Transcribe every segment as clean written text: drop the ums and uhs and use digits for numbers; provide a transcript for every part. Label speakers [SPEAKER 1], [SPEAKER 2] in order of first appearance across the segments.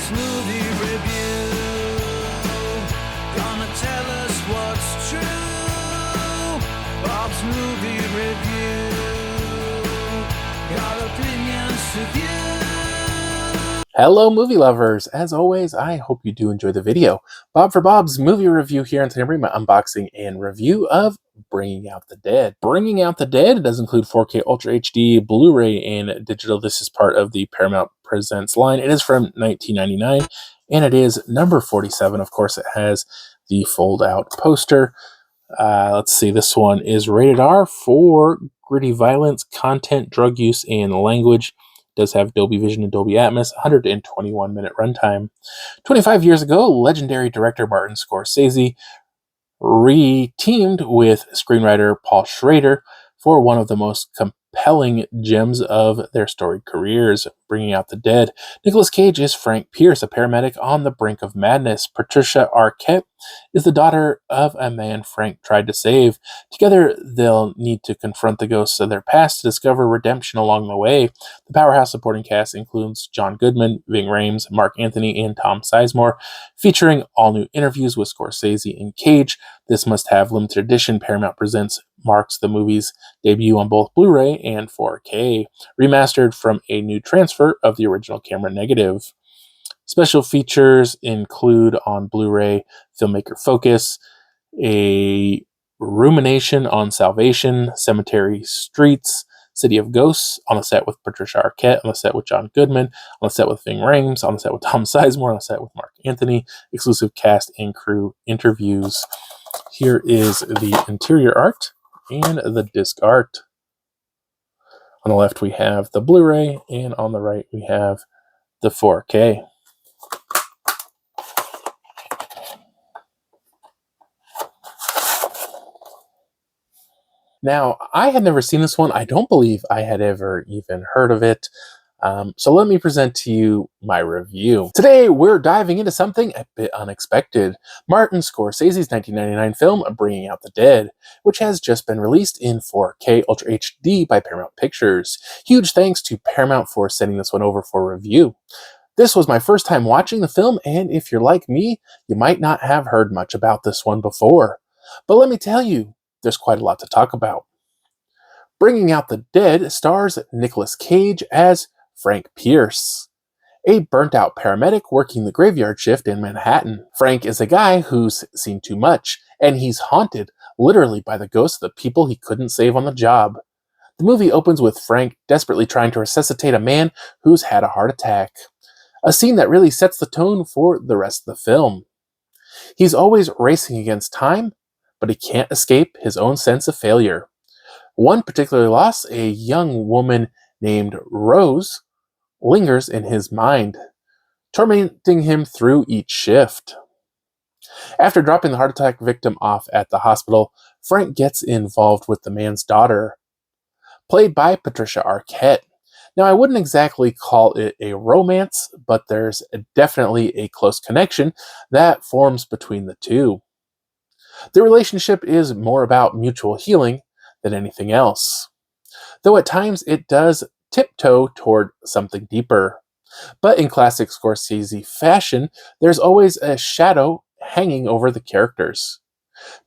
[SPEAKER 1] Bob's Movie Review. Gonna tell us what's true. Bob's Movie Review. Got opinions to view.
[SPEAKER 2] Hello movie lovers! As always, I hope you do enjoy the video. Bob for Bob's Movie Review here, and today I'm bringing my unboxing and review of Bringing Out the Dead. Bringing Out the Dead does include 4K Ultra HD, Blu-ray, and digital. This is part of the Paramount Presents line. It is from 1999, and it is number 47. Of course, it has the fold-out poster. Let's see, this one is rated R for gritty violence, content, drug use, and language. Does have Dolby Vision and Dolby Atmos, 121-minute runtime. 25 years ago, legendary director Martin Scorsese re-teamed with screenwriter Paul Schrader for one of the most compelling gems of their storied careers, Bringing Out the Dead. Nicolas Cage is Frank Pierce, a paramedic on the brink of madness. Patricia Arquette is the daughter of a man Frank tried to save. Together, they'll need to confront the ghosts of their past to discover redemption along the way. The powerhouse supporting cast includes John Goodman, Ving Rhames, Marc and Tom Sizemore, featuring all-new interviews with Scorsese and Cage. This must-have limited edition Paramount Presents marks the movie's debut on both Blu-ray and 4K, remastered from a new transfer of the original camera negative. Special features include on Blu-ray filmmaker focus, a rumination on Salvation, Cemetery Streets, City of Ghosts, on the set with Patricia Arquette, on the set with John Goodman, on the set with Ving Rhames, on the set with Tom Sizemore, on the set with Marc Anthony, exclusive cast and crew interviews. Here is the interior art and the disc art. On the left we have the Blu-ray, and on the right we have the 4K. Now, I had never seen this one. I don't believe I had ever even heard of it. So let me present to you my review. Today, we're diving into something a bit unexpected. Martin Scorsese's 1999 film, Bringing Out the Dead, which has just been released in 4K Ultra HD by Paramount Pictures. Huge thanks to Paramount for sending this one over for review. This was my first time watching the film, and if you're like me, you might not have heard much about this one before. But let me tell you, there's quite a lot to talk about. Bringing Out the Dead stars Nicolas Cage as Frank Pierce, a burnt-out paramedic working the graveyard shift in Manhattan. Frank is a guy who's seen too much, and he's haunted literally by the ghosts of the people he couldn't save on the job. The movie opens with Frank desperately trying to resuscitate a man who's had a heart attack, a scene that really sets the tone for the rest of the film. He's always racing against time, but he can't escape his own sense of failure. One particular loss, a young woman named Rose, lingers in his mind, tormenting him through each shift. After dropping the heart attack victim off at the hospital, Frank gets involved with the man's daughter, played by Patricia Arquette. Now, I wouldn't exactly call it a romance, but there's definitely a close connection that forms between the two. The relationship is more about mutual healing than anything else, though at times it does tiptoe toward something deeper. But in classic Scorsese fashion, there's always a shadow hanging over the characters.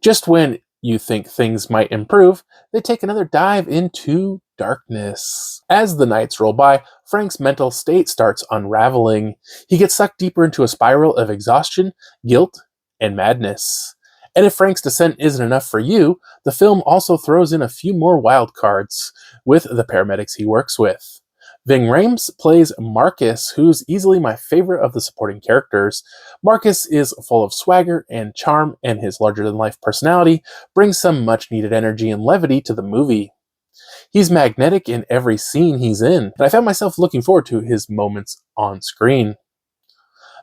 [SPEAKER 2] Just when you think things might improve, they take another dive into darkness. As the nights roll by, Frank's mental state starts unraveling. He gets sucked deeper into a spiral of exhaustion, guilt, and madness. And if Frank's descent isn't enough for you, the film also throws in a few more wild cards with the paramedics he works with. Ving Rhames plays Marcus, who's easily my favorite of the supporting characters. Marcus is full of swagger and charm, and his larger-than-life personality brings some much-needed energy and levity to the movie. He's magnetic in every scene he's in, and I found myself looking forward to his moments on screen.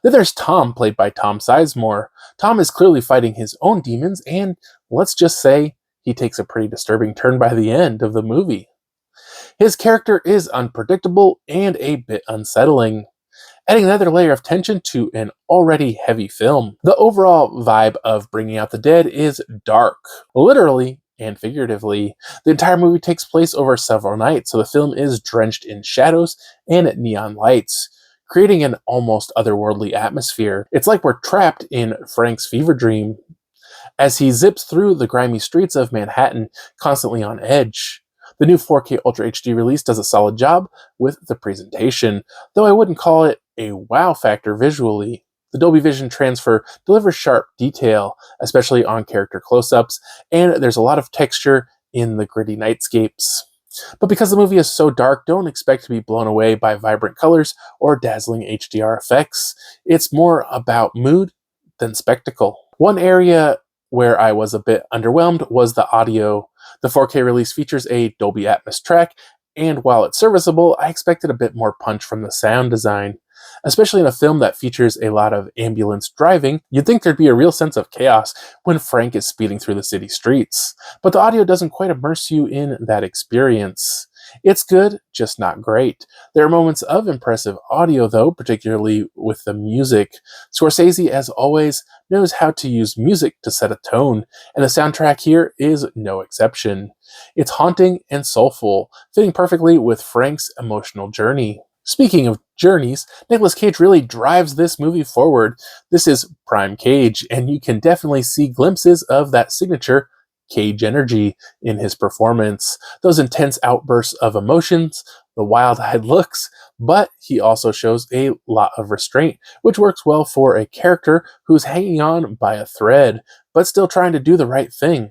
[SPEAKER 2] Then there's Tom, played by Tom Sizemore. Tom is clearly fighting his own demons, and let's just say he takes a pretty disturbing turn by the end of the movie. His character is unpredictable and a bit unsettling, adding another layer of tension to an already heavy film. The overall vibe of Bringing Out the Dead is dark, literally and figuratively. The entire movie takes place over several nights, so the film is drenched in shadows and neon lights, creating an almost otherworldly atmosphere. It's like we're trapped in Frank's fever dream as he zips through the grimy streets of Manhattan, constantly on edge. The new 4K Ultra HD release does a solid job with the presentation, though I wouldn't call it a wow factor visually. The Dolby Vision transfer delivers sharp detail, especially on character close-ups, and there's a lot of texture in the gritty nightscapes. But because the movie is so dark, don't expect to be blown away by vibrant colors or dazzling HDR effects. It's more about mood than spectacle. One area where I was a bit underwhelmed was the audio. The 4K release features a Dolby Atmos track, and while it's serviceable, I expected a bit more punch from the sound design. Especially in a film that features a lot of ambulance driving, you'd think there'd be a real sense of chaos when Frank is speeding through the city streets. But the audio doesn't quite immerse you in that experience. It's good, just not great. There are moments of impressive audio though, particularly with the music. Scorsese, as always, knows how to use music to set a tone, and the soundtrack here is no exception. It's haunting and soulful, fitting perfectly with Frank's emotional journey. Speaking of journeys, Nicolas Cage really drives this movie forward. This is prime Cage, and you can definitely see glimpses of that signature Cage energy in his performance. Those intense outbursts of emotions, the wild-eyed looks, but he also shows a lot of restraint, which works well for a character who's hanging on by a thread, but still trying to do the right thing.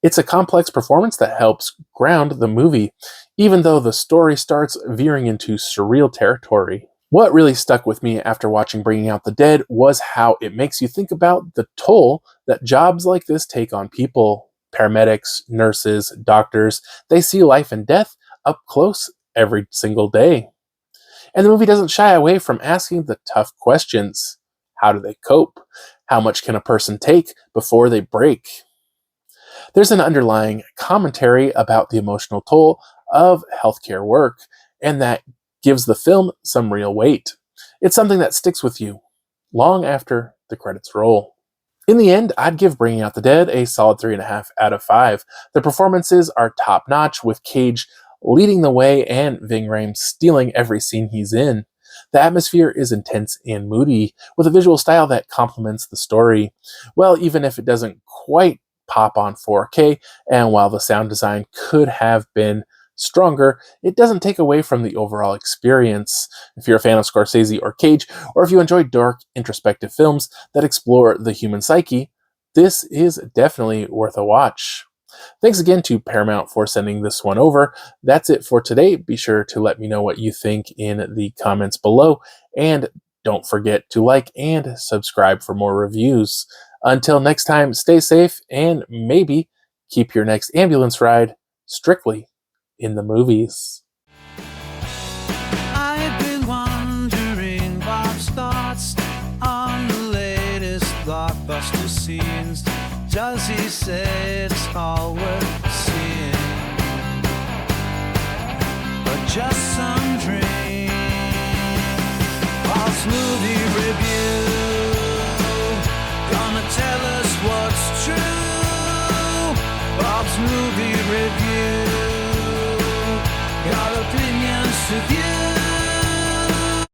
[SPEAKER 2] It's a complex performance that helps ground the movie, even though the story starts veering into surreal territory. What really stuck with me after watching Bringing Out the Dead was how it makes you think about the toll that jobs like this take on people. Paramedics, nurses, doctors, they see life and death up close every single day. And the movie doesn't shy away from asking the tough questions. How do they cope? How much can a person take before they break? There's an underlying commentary about the emotional toll of healthcare work, and that gives the film some real weight. It's something that sticks with you long after the credits roll. In the end, I'd give Bringing Out the Dead a solid 3.5 out of 5. The performances are top-notch, with Cage leading the way and Ving Rhames stealing every scene he's in. The atmosphere is intense and moody, with a visual style that complements the story. Well, even if it doesn't quite pop on 4K, and while the sound design could have been stronger, it doesn't take away from the overall experience. If you're a fan of Scorsese or Cage, or if you enjoy dark, introspective films that explore the human psyche, this is definitely worth a watch. Thanks again to Paramount for sending this one over. That's it for today. Be sure to let me know what you think in the comments below, and don't forget to like and subscribe for more reviews. Until next time, stay safe and maybe keep your next ambulance ride strictly in the movies.
[SPEAKER 1] I've been wondering Bob's thoughts on the latest blockbuster scenes. Does he say it's all worth seeing, or just some dream? Bob's movie review, gonna tell us what's true. Bob's movie review, got opinions to view.